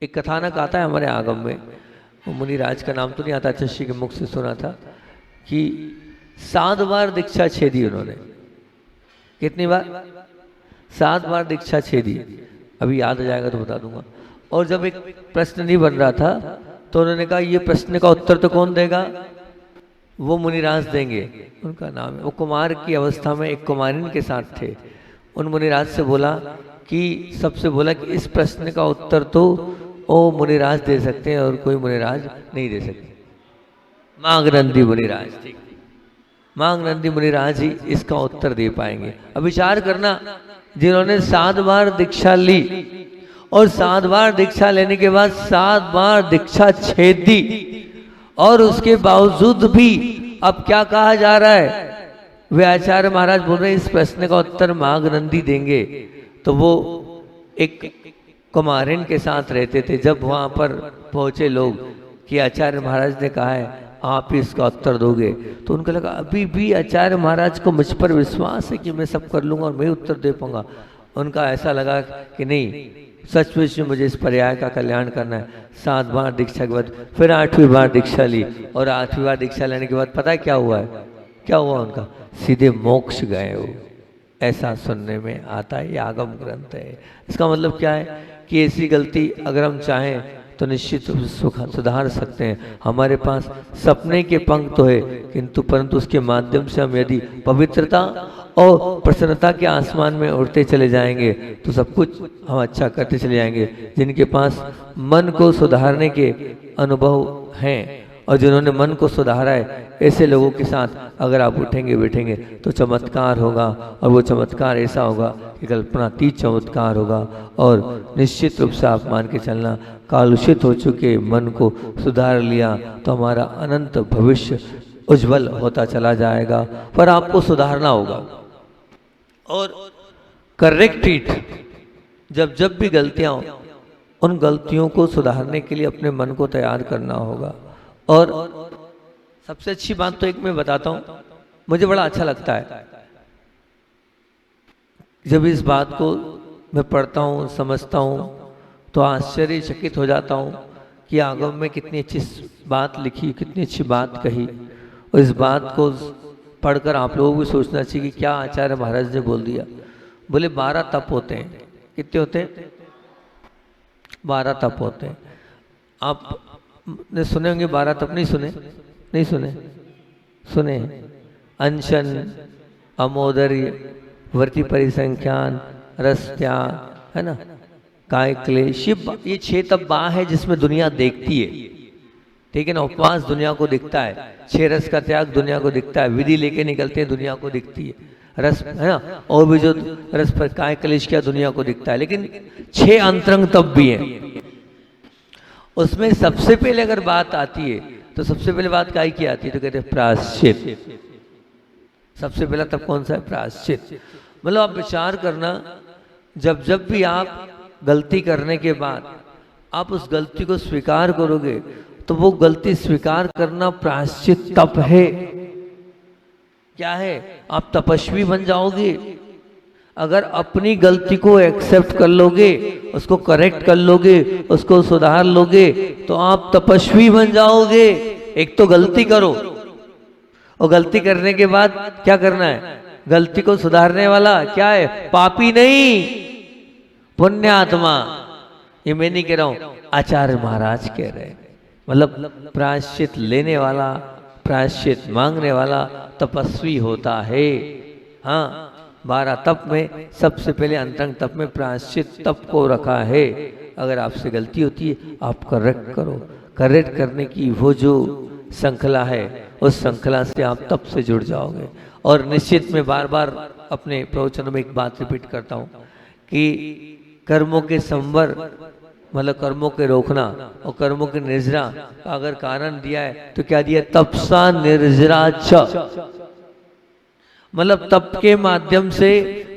एक कथानक आता है हमारे आगम में, मुनिराज का नाम तो नहीं आता, चषी के मुख से सुना था कि 7 बार दीक्षा छेदी उन्होंने। कितनी बार? 7 बार दीक्षा छेदी। अभी याद आ जाएगा तो बता दूंगा। और जब एक प्रश्न नहीं बन रहा था तो उन्होंने कहा ये प्रश्न का उत्तर तो कौन देगा? वो मुनिराज देंगे। उनका नाम है, वो कुमार की अवस्था में एक कुमारिन के साथ थे। उन मुनिराज से बोला कि सबसे बोला कि इस प्रश्न का उत्तर तो वो मुनिराज दे सकते हैं और कोई मुनिराज नहीं दे सकते। मांगनंदी मुनिराज, ठीक, मांगनंदी मुनिराज ही इसका उत्तर दे पाएंगे। अब विचार करना, जिन्होंने 7 बार दीक्षा ली और 7 बार दीक्षा लेने के बाद 7 बार दीक्षा छेद दी, और उसके बावजूद भी अब क्या कहा जा रहा है? वे आचार्य महाराज बोल रहे हैं इस प्रश्न का उत्तर मांगनंदी देंगे। तो वो एक कुमारिन के साथ रहते थे। जब वहां पर पहुंचे लोग कि आचार्य महाराज ने कहा है आप ही इसका उत्तर दोगे, तो उनको लगा अभी भी आचार्य महाराज को मुझ पर विश्वास है कि मैं सब कर लूंगा और मैं उत्तर दे पाऊंगा। उनका ऐसा लगा कि नहीं, सचमुच में मुझे इस पर्याय का कल्याण करना है। 7 बार दीक्षा के बाद फिर 8वीं बार दीक्षा ली, और 8वीं बार दीक्षा लेने के बाद पता है क्या हुआ है? क्या हुआ उनका? सीधे मोक्ष गए वो। ऐसा सुनने में आता है, ये आगम ग्रंथ है। इसका मतलब क्या है कि ऐसी गलती अगर हम चाहें तो निश्चित रूप से सुधार सकते हैं। हमारे पास सपने के पंख तो है, किंतु परंतु उसके माध्यम से हम यदि पवित्रता और प्रसन्नता के आसमान में उड़ते चले जाएंगे तो सब कुछ हम अच्छा करते चले जाएंगे। जिनके पास मन को सुधारने के अनुभव हैं और जिन्होंने मन को सुधारा है, ऐसे लोगों के साथ अगर आप उठेंगे बैठेंगे तो चमत्कार होगा। और वो चमत्कार ऐसा होगा कि कल्पनातीत चमत्कार होगा। और निश्चित रूप से आप मान के चलना, कालुषित हो चुके मन को सुधार लिया तो हमारा अनंत भविष्य उज्जवल होता चला जाएगा। पर आपको सुधारना होगा और करेक्ट, जब भी गलतियां हो उन गलतियों को सुधारने के लिए अपने मन को तैयार करना होगा। और सबसे अच्छी बात तो एक मैं बताता हूं, मुझे बड़ा अच्छा लगता है जब इस बात को मैं पढ़ता हूं, समझता हूं, तो आश्चर्यचकित हो जाता हूं कि आगम में कितनी अच्छी बात लिखी, कितनी अच्छी बात कही। और इस बात को पढ़कर आप लोगों को सोचना चाहिए कि क्या आचार्य महाराज ने बोल दिया। बोले 12 तप होते हैं। कितने होते हैं? 12 तप होते हैं। आप ने सुने होंगे 12 तप, नहीं सुने? नहीं सुने? सुने। अनशन, अमोदर्य, वर्ती परिसंख्यान, रस त्याग, है ना, काय क्लेश, ये 6 तप बा है जिसमें दुनिया देखती है। ठीक है ना? उपवास दुनिया को दिखता है, 6 रस का त्याग दुनिया को दिखता है, विधि लेके निकलते हैं दुनिया को दिखती है, रस, है ना, और भी जो रस पर काय क्लेश किया दुनिया को दिखता है। लेकिन 6 अंतरंग तप भी हैं। उसमें सबसे पहले अगर बात आती है तो सबसे पहले बात काय की आती है? तो कहते हैं प्रायश्चित। सबसे पहला तप कौन सा है? प्रायश्चित। मतलब आप विचार करना, जब भी आप गलती करने के बाद आप उस गलती को स्वीकार करोगे तो वो गलती स्वीकार करना प्रायश्चित तप है। क्या है? आप तपस्वी बन जाओगे। अगर अपनी गलती को एक्सेप्ट कर लोगे, उसको करेक्ट कर लोगे, उसको सुधार लोगे तो आप तपस्वी बन जाओगे। एक तो गलती करो, और गलती करने के बाद क्या करना है? गलती को सुधारने वाला क्या है? पापी नहीं, पुण्य आत्मा। ये मैं नहीं कह रहा हूं, आचार्य महाराज कह रहे हैं। मतलब प्रायश्चित लेने वाला, प्रायश्चित मांगने वाला तपस्वी होता है। हाँ, 12 तप में सबसे पहले अंतरंग तप में प्रायश्चित तप को रखा है। अगर आपसे गलती होती है आप करेक्ट करो। करेक्ट करने की वो जो श्रृंखला है, उस श्रृंखला से आप तप से जुड़ जाओगे। और निश्चित में बार बार अपने प्रवचनों में एक बात रिपीट करता हूँ कि कर्मों के संवर, मतलब कर्मों के रोकना और कर्मों के निर्जरा का अगर कारण दिया है तो क्या दिया? तपसा निर्जरा च। मतलब तप के माध्यम से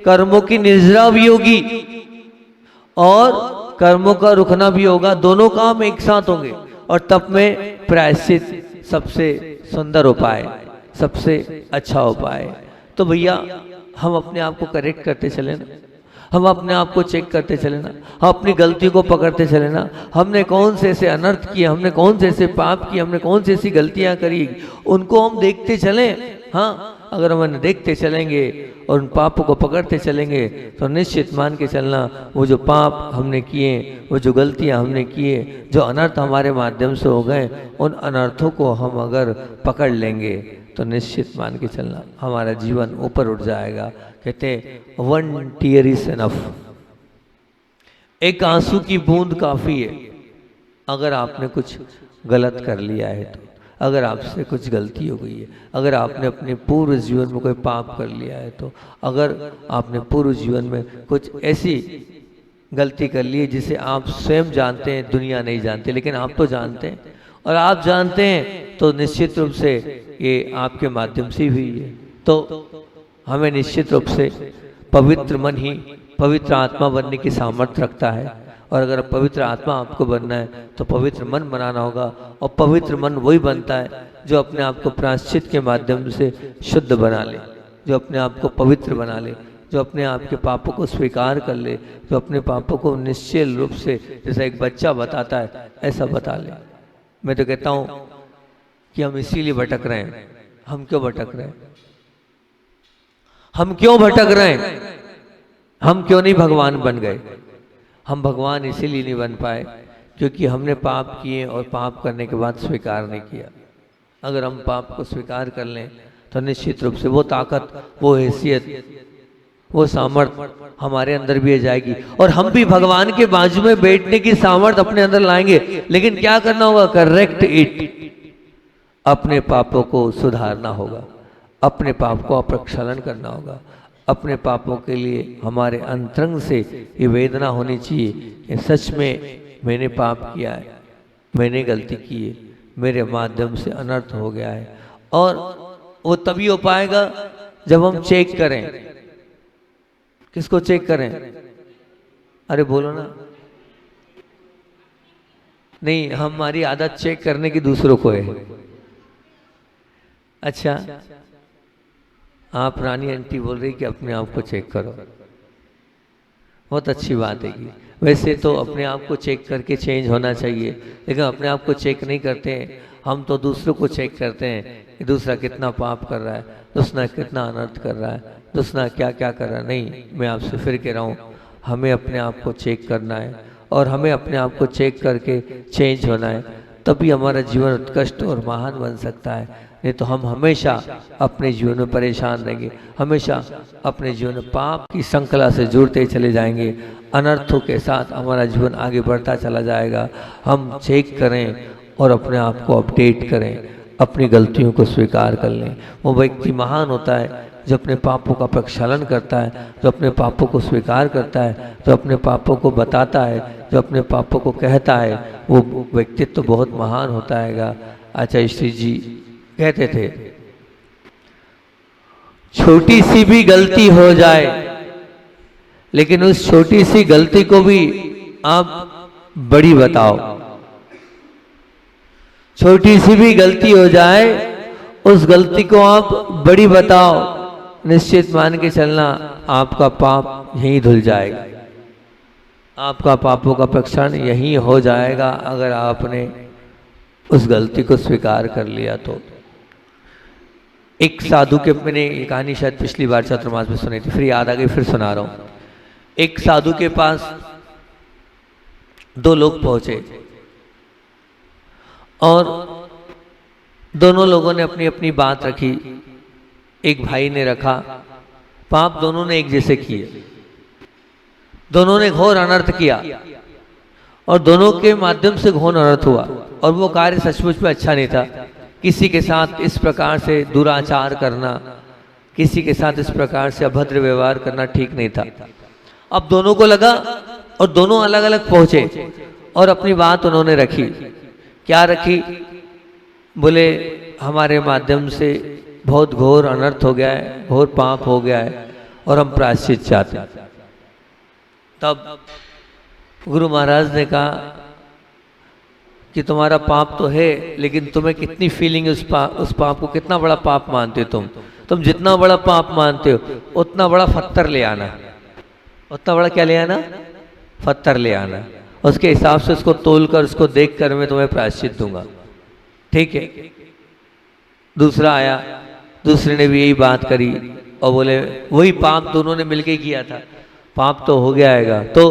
कर्मों की निर्जरा भी होगी और कर्मों का रुकना भी होगा। दोनों काम एक साथ होंगे। और तप में प्रायश्चित सबसे सुंदर उपाय, सबसे अच्छा उपाय। तो भैया हम अपने आप को करेक्ट करते चले ना। हम अपने आप को चेक करते चले ना, हम अपनी गलती को पकड़ते चले ना, हमने कौन से ऐसे अनर्थ किए, हमने कौन से ऐसे पाप किए, हमने कौन सी ऐसी गलतियां करी, उनको हम देखते चलें। हाँ, अगर हम देखते चलेंगे और उन पापों को पकड़ते चलेंगे तो निश्चित मान के चलना वो जो पाप हमने किए, वो जो गलतियां हमने किए, जो अनर्थ हमारे माध्यम से हो गए, उन अनर्थों को हम अगर पकड़ लेंगे तो निश्चित मान के चलना हमारा जीवन ऊपर उठ जाएगा। कहते वन टीयर इज एनफ, एक आंसू की बूंद काफी है। अगर आपने कुछ गलत कर लिया है तो, अगर आपसे कुछ गलती हो गई है, अगर आपने अपने पूर्व जीवन में कोई पाप कर लिया है तो, अगर आपने पूर्व जीवन में कुछ ऐसी गलती कर ली है जिसे आप स्वयं जानते हैं, दुनिया नहीं जानती, लेकिन आप तो जानते हैं, और आप जानते हैं तो निश्चित रूप से ये आपके माध्यम से हुई है। तो हमें निश्चित रूप से पवित्र मन ही पवित्र आत्मा बनने की सामर्थ्य रखता है। और अगर पवित्र आत्मा आपको बनना है तो पवित्र मन बनाना होगा, और पवित्र मन वही बनता है जो अपने आप को प्रायश्चित के माध्यम से शुद्ध बना ले, जो अपने आप को पवित्र बना ले, जो अपने आप के पापों को स्वीकार कर ले, जो अपने पापों को निश्चल रूप से जैसा एक बच्चा बताता है ऐसा बता ले। मैं तो कहता हूँ कि हम इसीलिए भटक रहे हैं। हम क्यों भटक रहे हैं? हम क्यों भटक रहे हैं? हम क्यों नहीं भगवान बन गए? हम भगवान इसीलिए नहीं बन पाए क्योंकि हमने पाप किए और पाप करने के बाद स्वीकार नहीं किया। अगर हम पाप को स्वीकार कर लें तो निश्चित रूप से वो ताकत, वो हैसियत, वो सामर्थ्य हमारे अंदर भी आ जाएगी और हम भी भगवान के बाजू में बैठने की सामर्थ्य अपने अंदर लाएंगे। लेकिन क्या करना होगा? Correct it. अपने पापों को सुधारना होगा, अपने पाप को प्रक्षालन करना होगा। अपने पापों के लिए हमारे अंतरंग से ये वेदना होनी चाहिए कि सच में मैंने पाप किया है, मैंने गलती की है, मेरे माध्यम से अनर्थ हो गया है। और वो तभी हो पाएगा जब हम चेक करें। किसको चेक करें? अरे बोलो ना। नहीं, हमारी आदत चेक करने की दूसरों को है। अच्छा, आप रानी आंटी बोल रही कि अपने आप को चेक करो, बहुत अच्छी बात है। कि वैसे तो अपने आप को चेक करके चेंज होना चाहिए, लेकिन अपने आप को चेक नहीं करते हैं। हम तो दूसरों को चेक करते हैं कि दूसरा कितना पाप कर रहा है, दूसरा कितना अनर्थ कर रहा है, दूसरा क्या क्या कर रहा है। नहीं, मैं आपसे फिर कह रहा हूँ, हमें अपने आप को चेक करना है और हमें अपने आप को चेक करके चेंज होना है, तभी हमारा जीवन उत्कृष्ट और महान बन सकता है। नहीं तो हम हमेशा अपने जीवन में परेशान रहेंगे, हमेशा अपने जीवन में पाप की श्रृंखला से जुड़ते चले जाएंगे, अनर्थों के साथ हमारा जीवन आगे बढ़ता चला जाएगा। हम चेक करें और अपने आप को अपडेट करें, अपनी गलतियों को स्वीकार कर लें। वो व्यक्ति महान होता है जो अपने पापों का प्रक्षालन करता है, जो अपने पापों को स्वीकार करता है, जो अपने पापों को बताता है, जो अपने पापों को कहता है, वो व्यक्तित्व तो बहुत महान होता है। आचार्य श्री जी कहते थे, छोटी सी भी गलती हो जाए, लेकिन उस छोटी सी गलती को भी आप बड़ी बताओ। छोटी सी भी गलती हो जाए, उस गलती को आप बड़ी बताओ, निश्चित मान के चलना आपका पाप यहीं धुल जाएगा, आपका पापों का प्रक्षालन यहीं हो जाएगा अगर आपने उस गलती को स्वीकार कर लिया तो। एक साधु के, मैंने ये कहानी शायद पिछली बार चातुर्मास में सुनी थी, फिर याद आ गई, फिर सुना रहा हूं। एक साधु के पास दो लोग पहुंचे और दोनों लोगों ने अपनी अपनी बात रखी। एक भाई ने रखा, पाप दोनों ने एक जैसे किए, दोनों ने घोर अनर्थ किया और दोनों के माध्यम से घोर अनर्थ हुआ और वो कार्य सचमुच में अच्छा नहीं था। किसी के साथ इस प्रकार से दुराचार करना, किसी के साथ इस प्रकार से अभद्र व्यवहार करना ठीक नहीं था। अब दोनों को लगा और दोनों अलग अलग पहुंचे और अपनी बात उन्होंने रखी। क्या रखी? बोले हमारे माध्यम से बहुत घोर अनर्थ हो गया है, घोर पाप हो गया है और हम प्रायश्चित चाहते हैं। तब गुरु महाराज ने कहा कि तुम्हारा पाप तो है, लेकिन तुम्हें कितनी फीलिंग है उस पाप को, कितना बड़ा पाप मानते हो तुम जितना बड़ा पाप मानते हो उतना बड़ा पत्थर ले आना। उतना बड़ा क्या ले आना, पत्थर ले आना, उसके हिसाब से उसको तोल कर उसको देख कर मैं तुम्हें प्रायश्चित दूंगा। ठीक है। दूसरा आया, दूसरे ने भी यही बात करी और बोले वही पाप दोनों ने मिलके किया था, पाप तो हो गया आएगा, तो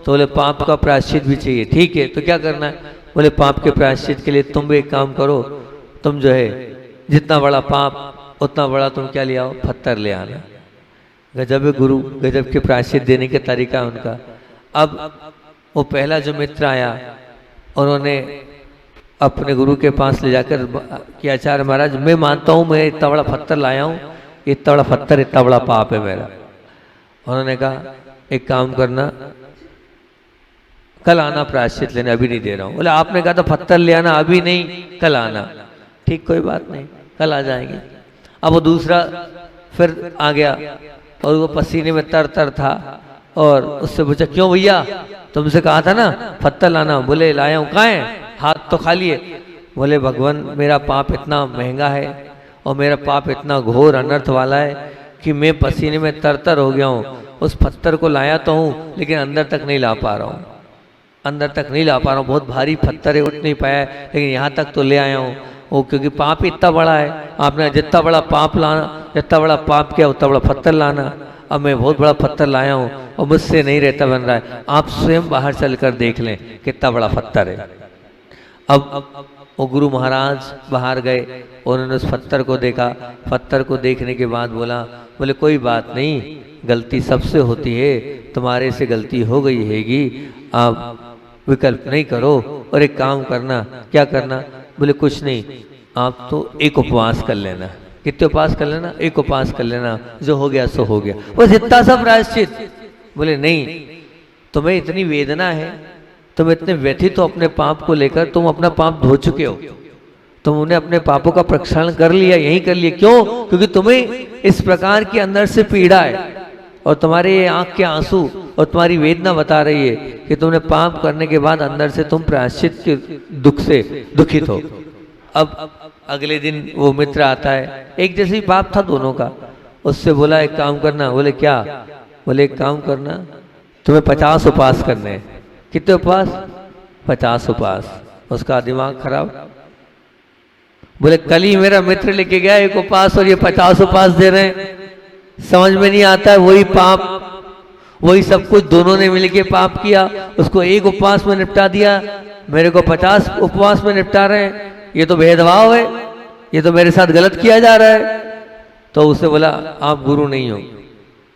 बोले पाप का प्रायश्चित भी चाहिए। ठीक है, तो क्या करना है? बोले पाप के प्रायश्चित के लिए तुम भी एक काम करो, तुम जो है जितना बड़ा पाप उतना बड़ा तुम क्या ले आओ, पत्थर ले आना। गजब है गुरु, गजब के प्रायश्चित देने का तरीका है उनका। अब वो पहला जो मित्र आया, उन्होंने अपने गुरु के पास ले जाकर कि आचार्य महाराज मैं मानता हूँ मैं इतना बड़ा पत्थर लाया हूँ, इतना बड़ा पत्थर इतना बड़ा पाप है मेरा। उन्होंने कहा एक काम करना, कल आना प्रायश्चित लेने, अभी नहीं दे रहा हूँ। बोले आपने कहा था पत्थर ले आना, अभी नहीं कल आना। ठीक, कोई बात नहीं, कल आ जाएंगे। अब वो दूसरा फिर आ गया और वो पसीने में तर तर था और उससे पूछा क्यों भैया तुमसे कहा था ना पत्थर लाना। बोले लाया हूँ, कहाँ है? हाथ तो खाली है। बोले भगवान मेरा पाप इतना महंगा है और मेरा पाप इतना घोर अनर्थ वाला है कि मैं पसीने में तर तर हो गया हूँ। उस पत्थर को लाया तो हूँ लेकिन अंदर तक नहीं ला पा रहा हूँ, अंदर तक नहीं ला पा रहा हूँ, बहुत भारी पत्थर है, उठ नहीं पाया है, लेकिन यहाँ तक तो ले आया हूँ। वो क्योंकि पाप इतना बड़ा है, आपने जितना बड़ा पाप लाना, जितना बड़ा पाप किया उतना बड़ा पत्थर लाना। अब मैं बहुत बड़ा पत्थर लाया हूँ और मुझसे नहीं रहता बन रहा है, आप स्वयं बाहर चलकर देख लें कितना बड़ा पत्थर है। अब वो गुरु महाराज बाहर गए, उन्होंने उस पत्थर को देखा। पत्थर को देखने के बाद बोले कोई बात नहीं, गलती सबसे होती है, तुम्हारे से गलती हो गई हैगी, आप विकल्प नहीं करो और एक काम करना। क्या करना? बोले कुछ नहीं, आप तो एक उपवास कर लेना। कितने उपवास कर लेना? एक उपवास कर लेना, जो हो गया सो हो गया, बस इतना सा प्रायश्चित। बोले नहीं, तुम्हें इतनी वेदना है, तुम इतने व्यथित हो अपने पाप को लेकर, तुम अपना पाप धो चुके हो, तुमने अपने पापों का प्रक्षालन कर लिया, यही कर लिया। क्यों? क्योंकि तुम्हें इस प्रकार की अंदर से पीड़ा है और तुम्हारे ये आंख के आंसू और तुम्हारी वेदना बता रही है कि तुमने पाप करने के बाद अंदर से तुम प्रायश्चित के दुख से दुखित हो। अब अगले दिन वो मित्र आता है, एक जैसे ही पाप था दोनों का। उससे बोला एक काम करना। बोले क्या? बोले एक काम करना, तुम्हें 50 उपवास करने हैं। कितने उपवास? 50 उपवास। उसका दिमाग खराब। बोले कल ही मेरा मित्र लेके गया एक उपवास और ये 50 उपवास दे रहे हैं, समझ में नहीं आता है। वही पाप, वही सब कुछ दोनों ने मिलके पाप किया, उसको एक उपवास में निपटा दिया, मेरे को 50 उपवास में निपटा रहे हैं। ये तो भेदभाव है, ये तो मेरे साथ गलत किया जा रहा है। तो उसने बोला आप गुरु नहीं हो,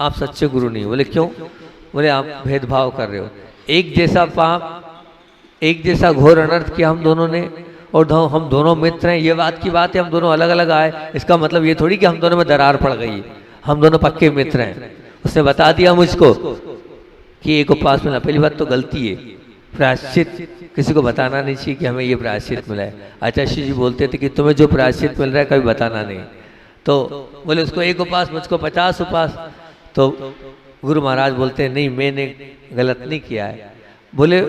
आप सच्चे गुरु नहीं हो। बोले क्यों? बोले आप भेदभाव कर रहे हो, एक जैसा पाप, एक जैसा घोर अनर्थ किया हम दोनों ने, और हम दोनों मित्र हैं। ये बात की बात है, हम दोनों अलग अलग आए, इसका मतलब ये थोड़ी कि हम दोनों में दरार पड़ गई है, हम दोनों पक्के मित्र हैं। उसने बता दिया मुझको कि एक उपवास मिला। पहली बात तो गलती है, प्रायश्चित किसी को बताना नहीं चाहिए कि हमें ये प्रायश्चित मिला है। आचार्य जी बोलते थे कि तुम्हें जो प्रायश्चित मिल रहा है कभी बताना नहीं। तो बोले उसको एक उपवास, मुझको 50 उपवास। तो गुरु महाराज बोलते हैं नहीं, मैंने गलत नहीं किया है। बोले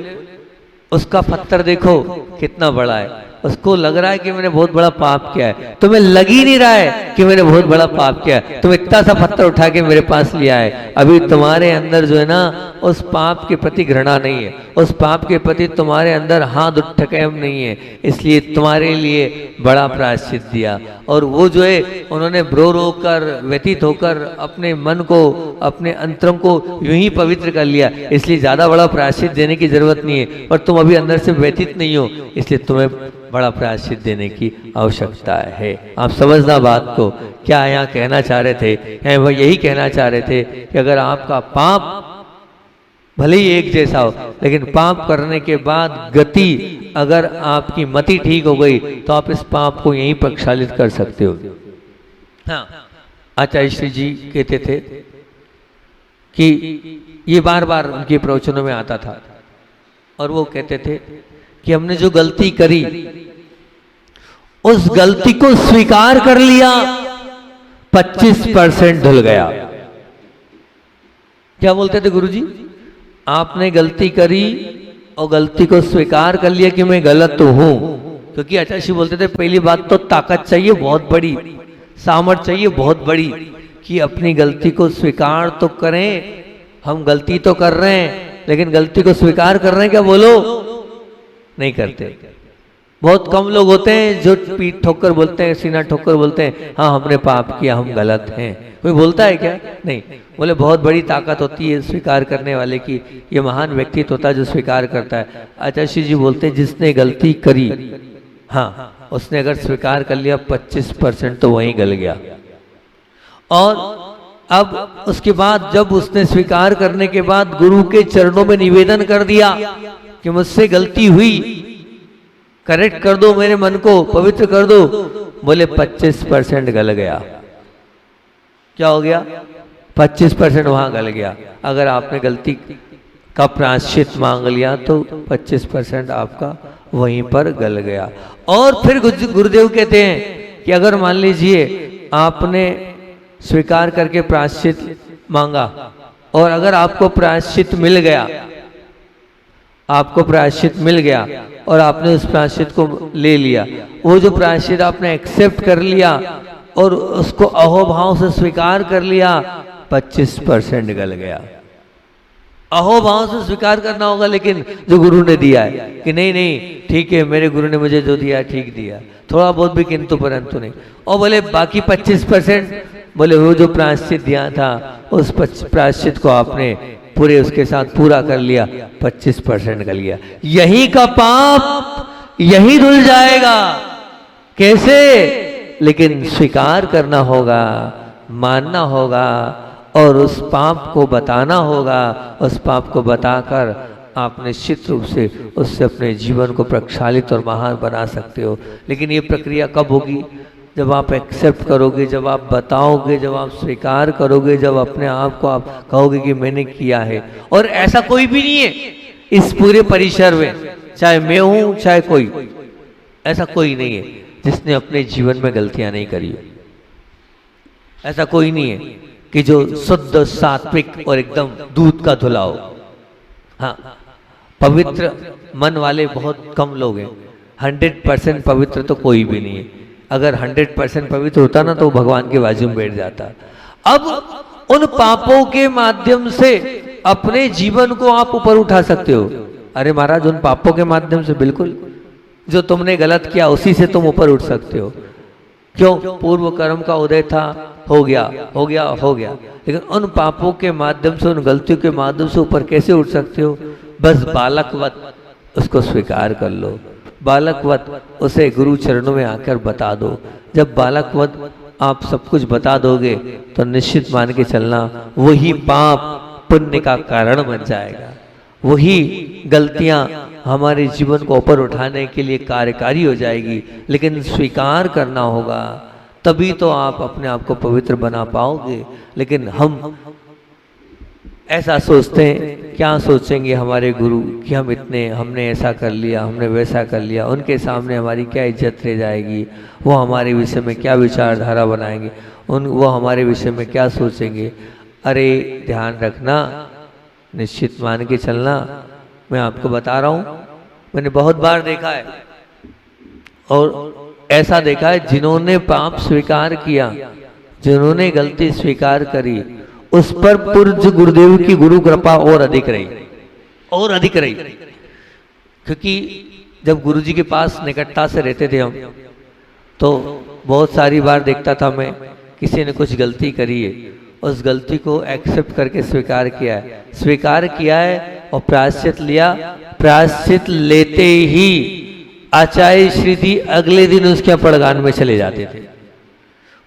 उसका पत्थर देखो कितना बड़ा है, उसको लग रहा है कि मैंने बहुत बड़ा पाप किया है, तुम्हें लग ही नहीं रहा है कि मैंने बहुत बड़ा पाप किया है। तुम इतना सा पत्थर उठा के मेरे पास लिया है, अभी तुम्हारे अंदर जो है ना उस पाप के प्रति घृणा नहीं है, उस पाप के प्रति तुम्हारे अंदर हाथ उठकैम नहीं है, इसलिए तुम्हारे लिए बड़ा प्रायश्चित दिया। और वो जो है उन्होंने रो रो कर व्यतीत होकर अपने मन को, अपने अंतरंग को यूं ही पवित्र कर लिया, इसलिए ज्यादा बड़ा प्रायश्चित देने की जरूरत नहीं है। और तुम अभी अंदर से व्यतीत नहीं हो, इसलिए तुम्हें बड़ा प्रायश्चित देने की आवश्यकता है। आप समझना बात को, क्या यहाँ कहना चाह रहे थे? वह यही कहना चाह रहे थे कि अगर आपका पाप भले ही एक जैसा हो, लेकिन पाप करने के बाद गति अगर आपकी मति ठीक हो गई तो आप इस पाप को यहीं प्रक्षालित कर सकते हो। हाँ, आचार्य श्री जी कहते थे कि ये बार बार उनके प्रवचनों में आता था और वो कहते थे कि हमने जो गलती करी उस गलती को स्वीकार कर लिया, 25% धुल गया। क्या बोलते थे गुरुजी? आपने गलती करी और गलती को स्वीकार कर लिया कि मैं गलत तो हूं। क्योंकि आचार्य जी बोलते थे पहली बात तो ताकत चाहिए बहुत बड़ी, सामर्थ्य चाहिए बहुत बड़ी कि अपनी गलती को स्वीकार तो करें हम गलती तो कर रहे हैं लेकिन गलती को स्वीकार कर रहे हैं क्या? बोलो, नहीं करते। बहुत कम लोग होते हैं जो पीठ ठोकर बोलते हैं, सीना ठोकर बोलते हैं, हाँ हमने पाप किया, हम गलत हैं। कोई बोलता है क्या? नहीं। बोले बहुत बड़ी ताकत होती है स्वीकार करने वाले की, ये महान व्यक्तित्व होता है जो स्वीकार करता है। आचार्य जी बोलते हैं जिसने गलती करी, हाँ उसने अगर स्वीकार कर लिया 25% तो वहीं गल गया। और अब उसके बाद जब उसने स्वीकार करने के बाद गुरु के चरणों में निवेदन कर दिया कि मुझसे गलती हुई, करेक्ट कर दो, मेरे मन को पवित्र कर दो, बोले 25% गल गया। क्या हो गया? 25% वहां गल गया। अगर आपने गलती का प्रायश्चित मांग लिया तो 25% आपका वहीं पर गल गया। और फिर गुरुदेव कहते हैं कि अगर मान लीजिए आपने स्वीकार करके प्रायश्चित मांगा और अगर आपको प्रायश्चित मिल गया, आपको प्रायश्चित मिल गया और आपने उस प्रायश्चित को ले लिया, वो जो प्रायश्चित आपने एक्सेप्ट कर लिया और उसको अहोभाव से स्वीकार कर लिया, 25% गल गया। अहोभाव से स्वीकार करना होगा, लेकिन जो गुरु ने दिया है कि नहीं नहीं ठीक है, मेरे गुरु ने मुझे जो दिया ठीक दिया, थोड़ा बहुत भी किंतु परंतु नहीं। और बोले बाकी 25%, बोले वो जो प्रायश्चित दिया था उस प्रायश्चित को आपने पूरे उसके साथ पूरा कर लिया, 25% गल गया। यही का पाप यही धुल जाएगा। कैसे? लेकिन स्वीकार करना होगा, मानना होगा और उस पाप को बताना होगा। उस पाप को बताकर आप निश्चित रूप से उससे अपने जीवन को प्रक्षालित और महान बना सकते हो। लेकिन ये प्रक्रिया कब होगी? जब आप एक्सेप्ट करोगे, जब आप बताओगे, जब आप स्वीकार करोगे, जब अपने आप को आप कहोगे कि मैंने किया है। और ऐसा कोई भी नहीं है इस पूरे परिसर में, चाहे मैं हूं चाहे कोई, ऐसा कोई नहीं है जिसने अपने जीवन में गलतियां नहीं करी। ऐसा कोई नहीं है कि जो शुद्ध सात्विक और एकदम दूध का धुला हो। हाँ, पवित्र मन वाले बहुत कम लोग हैं। 100% पवित्र तो कोई भी नहीं है। अगर 100% पवित्र होता ना तो भगवान के बाजू में बैठ जाता। अब उन पापों के माध्यम से अपने जीवन को आप ऊपर उठा सकते हो। अरे महाराज, उन पापों के माध्यम से बिल्कुल, जो तुमने गलत किया उसी से तुम ऊपर उठ सकते हो। क्यों? पूर्व कर्म का उदय था, हो गया हो गया हो गया। लेकिन उन पापों के माध्यम से, उन गलतियों के माध्यम से ऊपर कैसे उठ सकते हो? बस बालकवत उसको स्वीकार कर लो, बालकवत उसे गुरु चरणों में आकर बता दो। जब बालकवत आप सब कुछ बता दोगे तो निश्चित मान के चलना वही पाप पुण्य का कारण बन जाएगा। वही गलतियां हमारे जीवन को ऊपर उठाने के लिए कार्यकारी हो जाएगी। लेकिन स्वीकार करना होगा, तभी तो आप अपने आप को पवित्र बना पाओगे। लेकिन हम ऐसा सोचते हैं, क्या सोचेंगे हमारे गुरु कि हम इतने, हमने ऐसा कर लिया, हमने वैसा कर लिया, उनके सामने हमारी क्या इज्जत रह जाएगी, वो हमारे विषय में क्या विचारधारा बनाएंगे, वो हमारे विषय में क्या सोचेंगे। अरे ध्यान रखना, निश्चित मान के चलना। मैं आपको बता रहा हूँ, मैंने बहुत बार देखा है और ऐसा देखा है, जिन्होंने पाप स्वीकार किया, जिन्होंने गलती स्वीकार करी, उस पर पूज्य गुरुदेव की गुरु कृपा और अधिक रही, और अधिक रही। क्योंकि जब गुरुजी के पास निकटता से रहते थे हम, तो बहुत सारी बार देखता था मैं, किसी ने कुछ गलती करी है, उस गलती को एक्सेप्ट करके स्वीकार किया है, स्वीकार किया है और प्रायश्चित लिया। प्रायश्चित लेते ही आचार्य श्री जी अगले दिन उसके पड़गान में चले जाते थे।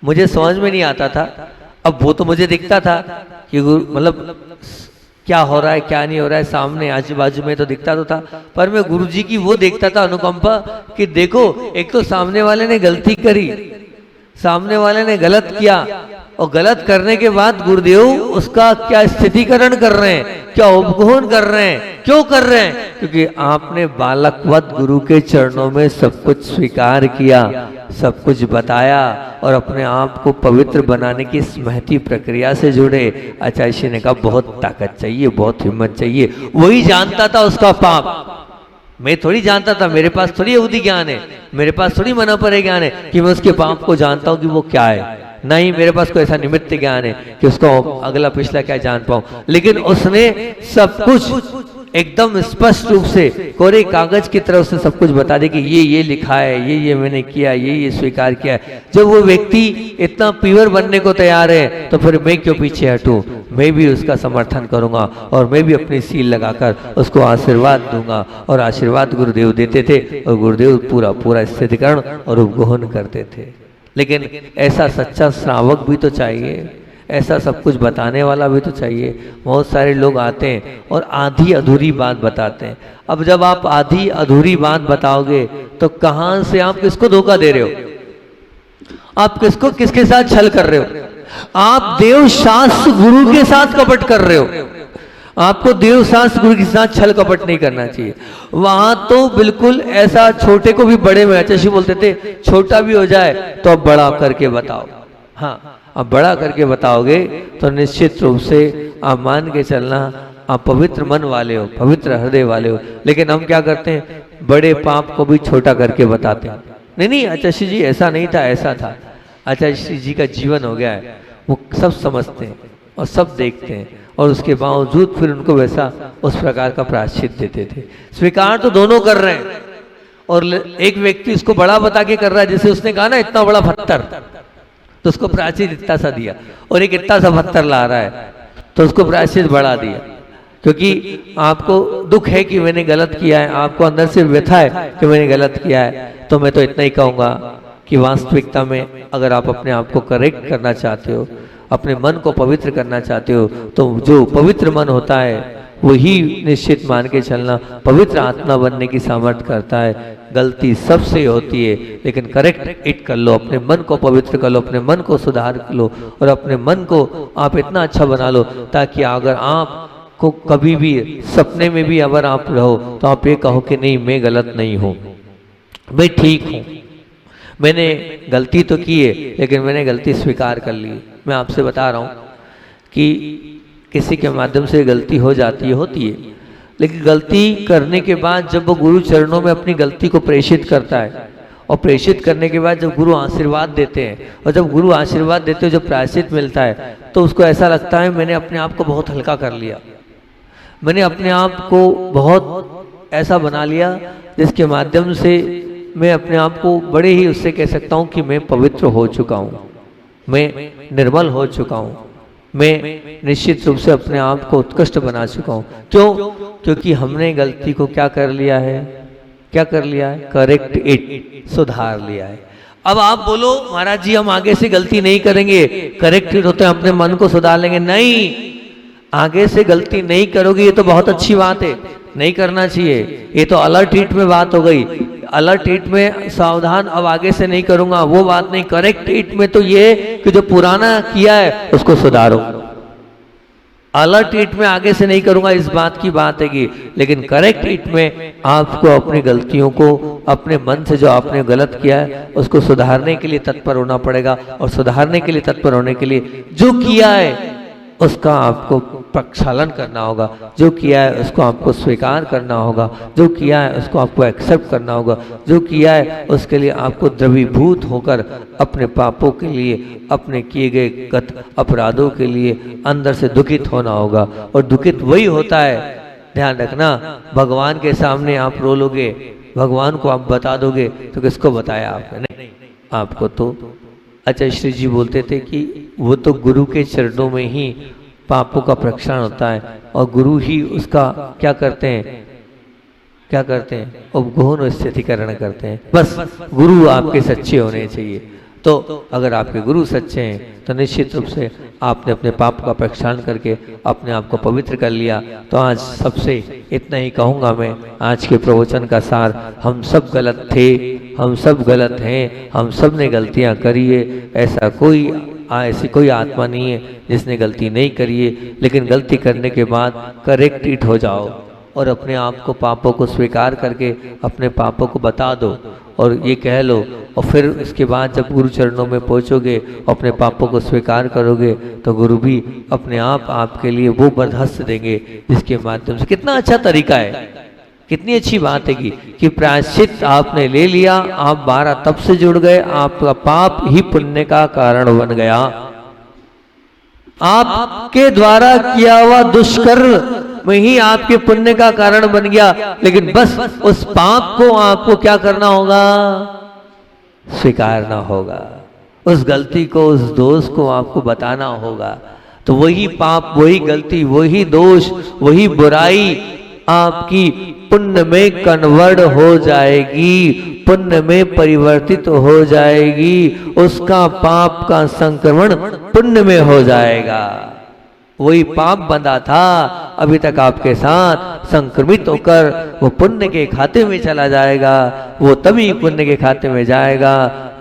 मुझे समझ में नहीं आता था। अब वो तो मुझे दिखता था कि मतलब क्या हो रहा है क्या नहीं हो रहा है, सामने आजू बाजू में तो दिखता तो था, पर मैं गुरुजी की वो देखता था अनुकंपा कि देखो, एक तो सामने वाले ने गलती करी, सामने वाले ने गलत किया, और गलत करने के बाद गुरुदेव उसका क्या स्थितिकरण कर रहे हैं, क्या उपगोहन कर रहे हैं। क्यों कर रहे हैं? क्योंकि आपने बालकवत गुरु के चरणों में सब कुछ स्वीकार किया, सब कुछ बताया और अपने आप को पवित्र बनाने की इस महती प्रक्रिया से जुड़े। आचार्य श्री ने कहा बहुत ताकत चाहिए, बहुत हिम्मत चाहिए। वही जानता था उसका पाप, मैं थोड़ी जानता था, मेरे पास थोड़ी अवधि ज्ञान है, मेरे पास थोड़ी मनोपरे ज्ञान है कि मैं उसके पाप को जानता हूं कि वो क्या है। ना ही मेरे पास कोई ऐसा निमित्त ज्ञान है कि उसको अगला पिछला क्या जान पाऊं, लेकिन उसने सब कुछ एकदम स्पष्ट रूप से कोरे कागज की तरह उसने सब कुछ बता दिया कि ये लिखा है, ये मैंने किया, ये स्वीकार किया है। जब वो व्यक्ति इतना प्योर बनने को तैयार है तो फिर मैं क्यों पीछे हटूं, मैं भी उसका समर्थन करूंगा और मैं भी अपनी सील लगाकर उसको आशीर्वाद दूंगा। और आशीर्वाद गुरुदेव देते थे और गुरुदेव पूरा पूरा स्थितिकरण और उपगोहन करते थे। लेकिन ऐसा सच्चा श्रावक भी तो चाहिए, ऐसा सब कुछ बताने वाला भी तो चाहिए। बहुत सारे लोग आते हैं और आधी अधूरी बात बताते हैं। अब जब आप आधी अधूरी बात बताओगे तो कहां से आप किसको धोखा दे रहे हो, आप किसके साथ छल कर रहे हो? आप देव शास्त्र गुरु के साथ कपट कर रहे हो। आपको देव शास्त्र गुरु के साथ छल कपट नहीं करना चाहिए। वहां तो बिल्कुल ऐसा छोटे को भी बड़े में, अच्छा बोलते थे छोटा भी हो जाए तो अब बड़ा करके बताओ। हाँ, अब बड़ा करके बताओगे तो निश्चित रूप से आप मान के चलना आप पवित्र मन वाले हो, पवित्र हृदय वाले हो। लेकिन हम क्या करते हैं, बड़े पाप को भी छोटा करके बताते हैं। नहीं आचार्य जी ऐसा नहीं था, ऐसा था। आचार्य जी का जीवन हो गया है, वो सब समझते हैं और सब देखते हैं और उसके बावजूद फिर उनको वैसा उस प्रकार का प्रायश्चित देते थे। स्वीकार तो दोनों कर रहे हैं और एक व्यक्ति उसको बड़ा बता के कर रहा है, जैसे उसने कहा ना इतना बड़ा पत्थर, तो उसको प्रायश्चित इतना सा दिया, और एक इतना सा पत्थर ला रहा है तो उसको प्रायश्चित बढ़ा दिया। क्योंकि आपको दुख है कि मैंने गलत किया है, आपको अंदर से व्यथा है कि मैंने गलत किया है, तो मैं तो इतना ही कहूँगा कि वास्तविकता में अगर आप अपने आप को करेक्ट करना चाहते हो, अपने मन को पवित्र करना चाहते हो, तो जो पवित्र मन होता है वही निश्चित मान के चलना पवित्र आत्मा बनने की सामर्थ्य करता है। गलती सबसे होती है, लेकिन करेक्ट इट कर लो, अपने मन को पवित्र कर लो, अपने मन को सुधार लो और अपने मन को आप इतना अच्छा बना लो ताकि अगर आप को कभी भी सपने में भी अगर आप रहो तो आप ये कहो कि नहीं मैं गलत नहीं हूँ, मैं ठीक हूँ, मैंने गलती तो की है लेकिन मैंने गलती स्वीकार कर ली। मैं आपसे बता रहा हूँ कि किसी के माध्यम से गलती हो जाती है, होती है, लेकिन गलती करने के बाद जब वो गुरु चरणों में अपनी गलती को प्रेषित करता है और प्रेषित करने के बाद जब गुरु आशीर्वाद देते हैं और जब गुरु आशीर्वाद देते हैं जब प्रायश्चित मिलता है तो उसको ऐसा लगता है मैंने अपने आप को बहुत हल्का कर लिया, मैंने अपने आप को बहुत ऐसा बना लिया जिसके माध्यम से मैं अपने आप को बड़े ही उससे कह सकता हूँ कि मैं पवित्र हो चुका हूँ, मैं निर्मल हो चुका हूँ, मैं निश्चित रूप से अपने आप को उत्कृष्ट बना चुका हूँ। क्यों? क्योंकि हमने गलती को क्या कर लिया है, क्या कर लिया है, करेक्ट इट, सुधार लिया है। अब आप बोलो महाराज जी हम आगे से गलती नहीं करेंगे, करेक्ट इट होते हैं अपने मन को सुधार लेंगे। नहीं, आगे से गलती नहीं करोगे ये तो बहुत अच्छी बात है, नहीं करना चाहिए, ये तो अलर्ट हिट में बात हो गई। अलर्ट हिट में सावधान अब आगे से नहीं करूंगा वो बात नहीं, करेक्ट हिट में तो ये कि जो पुराना किया है उसको सुधारो। अलर्ट हिट में आगे से नहीं करूंगा इस बात की बात है कि, लेकिन करेक्ट हिट में आपको अपनी गलतियों को अपने मन से जो आपने गलत किया है उसको सुधारने के लिए तत्पर होना पड़ेगा। और सुधारने के लिए तत्पर होने के लिए जो किया है उसका आपको प्रक्षालन करना होगा, जो किया है उसको आपको स्वीकार करना होगा, जो किया है उसको आपको एक्सेप्ट करना होगा, जो किया है उसके लिए आपको द्रवीभूत होकर अपने पापों के लिए, अपने किए गए गत अपराधों के लिए अंदर से दुखित होना होगा। और दुखित वही होता है, ध्यान रखना, भगवान के सामने आप रो लोगे, भगवान को आप बता दोगे तो किसको बताया आपने, नहीं आपको तो। अच्छा श्री जी बोलते थे कि वो तो गुरु के चरणों में ही पापों का प्रक्षालन होता है और गुरु ही उसका क्या करते हैं, क्या करते हैं, उपगोहन स्थितिकरण करते हैं। बस गुरु आपके सच्चे होने चाहिए। तो अगर आपके गुरु सच्चे हैं तो निश्चित रूप से आपने अपने पाप का प्रक्षालन करके अपने आप को पवित्र कर लिया। तो आज सबसे इतना ही कहूँगा मैं, आज के प्रवचन का सार, हम सब गलत थे, हम सब गलत हैं, हम सब ने गलतियाँ करी है। ऐसी कोई आत्मा नहीं है जिसने गलती नहीं करी है, लेकिन गलती करने के बाद करेक्ट इट हो जाओ और अपने आप को पापों को स्वीकार करके अपने पापों को बता दो और ये कह लो। और फिर इसके बाद जब गुरु चरणों में पहुँचोगे, अपने पापों को स्वीकार करोगे तो गुरु भी अपने आप आपके लिए वो बर्दाश्त देंगे जिसके माध्यम से, कितना अच्छा तरीका है, कितनी अच्छी बात है कि प्रायश्चित आपने ले लिया, आप 12 तप से जुड़ गए, आपका पाप ही पुण्य का कारण बन गया। आपके द्वारा किया हुआ दुष्कर्म में ही आपके पुण्य का कारण बन गया, लेकिन बस उस पाप को आपको क्या करना होगा? स्वीकारना होगा। उस गलती को, उस दोष को आपको बताना होगा। तो वही पाप, वही गलती, वही दोष, वही बुराई आपकी पुण्य में कन्वर्ट हो जाएगी, पुण्य में परिवर्तित हो जाएगी, उसका पाप का संक्रमण पुण्य में हो जाएगा। वही पाप बंधा था अभी तक आपके साथ, संक्रमित होकर वो पुण्य के खाते में चला जाएगा। वो तभी पुण्य के खाते में जाएगा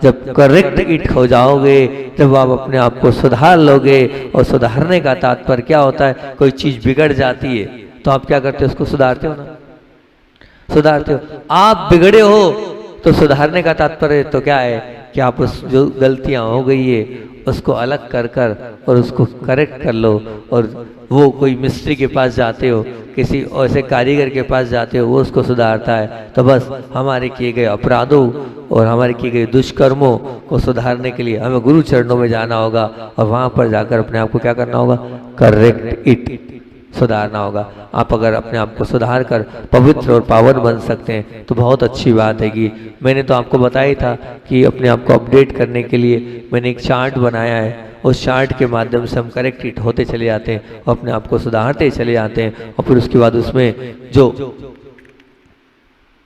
जब करेक्ट इट हो जाओगे, जब आप अपने आप को सुधार लोगे। और सुधारने का तात्पर्य क्या होता है? कोई चीज बिगड़ जाती है तो आप क्या करते हो? उसको सुधारते हो ना, सुधारते हो। आप बिगड़े हो तो सुधारने का तात्पर्य तो क्या है कि आप उस जो गलतियां हो गई है उसको अलग कर कर और उसको करेक्ट कर लो। और वो कोई मिस्त्री के पास जाते हो, किसी ऐसे कारीगर के पास जाते हो, वो उसको सुधारता है। तो बस हमारे किए गए अपराधों और हमारे किए गए दुष्कर्मों को सुधारने के लिए हमें गुरु चरणों में जाना होगा और वहां पर जाकर अपने आप को क्या करना होगा? करेक्ट इट, सुधारना होगा। आप अगर अपने आप को सुधार कर पवित्र और पावन बन सकते हैं तो बहुत अच्छी बात है। कि मैंने तो आपको बताया ही था कि अपने आप को अपडेट करने के लिए मैंने एक चार्ट बनाया है। उस चार्ट के माध्यम से हम करेक्ट इट होते चले जाते हैं और अपने आप को सुधारते चले जाते हैं। और फिर उसके बाद उसमें जो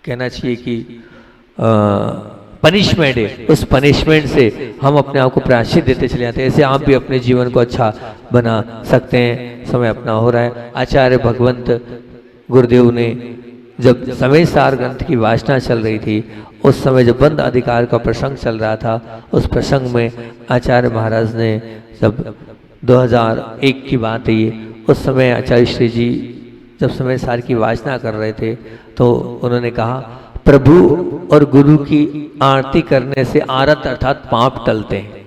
कहना चाहिए कि पनिशमेंट है, उस पनिशमेंट से हम अपने आप को प्रायश्चित देते चले जाते हैं। ऐसे आप भी अपने जीवन को अच्छा बना सकते हैं। समय अपना हो रहा है। आचार्य भगवंत गुरुदेव ने जब समय सार ग्रंथ की वाचना चल रही थी, उस समय जब बंद अधिकार का प्रसंग चल रहा था, उस प्रसंग में आचार्य महाराज ने जब 2001 की बात है ये, उस समय आचार्य श्री जी जब समय सार की वाचना कर रहे थे तो उन्होंने कहा, प्रभु और गुरु की आरती करने से आरत अर्थात पाप टलते हैं।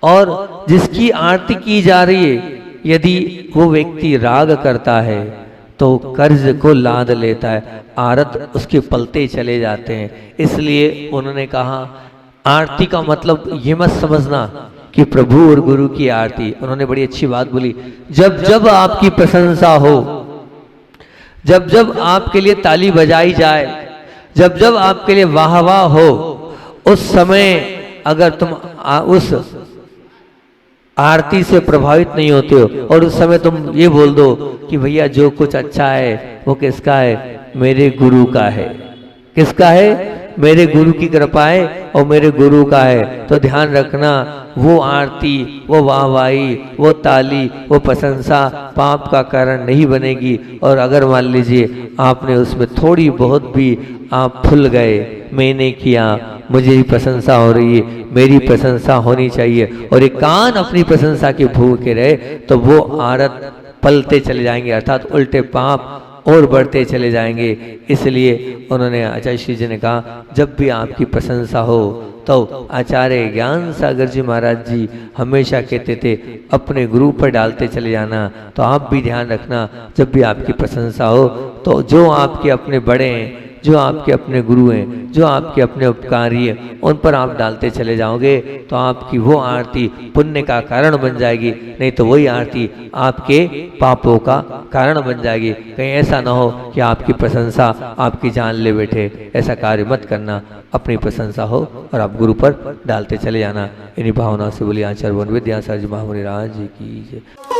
और जिसकी आरती की जा रही है यदि वो व्यक्ति राग करता है तो कर्ज को लाद लेता है, आरत उसके पलते चले जाते हैं। इसलिए उन्होंने कहा आरती का मतलब ये मत समझना कि प्रभु और गुरु की आरती। उन्होंने बड़ी अच्छी बात बोली, जब जब आपकी प्रशंसा हो, जब जब आपके लिए ताली बजाई जाए, जब जब आपके लिए वाह वाह हो, उस समय अगर तुम उस आरती से प्रभावित नहीं होते हो और उस समय तुम ये बोल दो कि भैया जो कुछ अच्छा है वो किसका है? मेरे गुरु का है। किसका है? मेरे गुरु की कृपा है और मेरे गुरु का है। तो ध्यान रखना, वो आरती, वो वाहवाही, वो ताली, वो प्रशंसा पाप का कारण नहीं बनेगी। और अगर मान लीजिए आपने उसमें थोड़ी बहुत भी आप फुल गए, मैंने किया, मुझे ही प्रशंसा हो रही है, मेरी प्रशंसा होनी चाहिए, और एक कान अपनी प्रशंसा के भूखे रहे, तो वो आरत पलते चले जाएंगे, अर्थात उल्टे पाप और बढ़ते चले जाएंगे। इसलिए उन्होंने आचार्य श्री जी ने कहा, जब भी आपकी प्रशंसा हो तो आचार्य ज्ञान सागर जी महाराज जी हमेशा कहते थे अपने गुरु पर डालते चले जाना। तो आप भी ध्यान रखना, जब भी आपकी प्रशंसा हो तो जो आपके अपने बड़े हैं, जो आपके अपने गुरु हैं, जो आपके अपने उपकारी हैं, उन पर आप डालते चले जाओगे तो आपकी वो आरती पुण्य का कारण बन जाएगी, नहीं तो वही आरती आपके पापों का कारण बन जाएगी। कहीं ऐसा ना हो कि आपकी प्रशंसा आपकी जान ले बैठे, ऐसा कार्य मत करना। अपनी प्रशंसा हो और आप गुरु पर डालते चले जाना। इन्हीं भावना से बोलिए आचार्य वन विद्यासागर जी महामुनि राज जी की जय।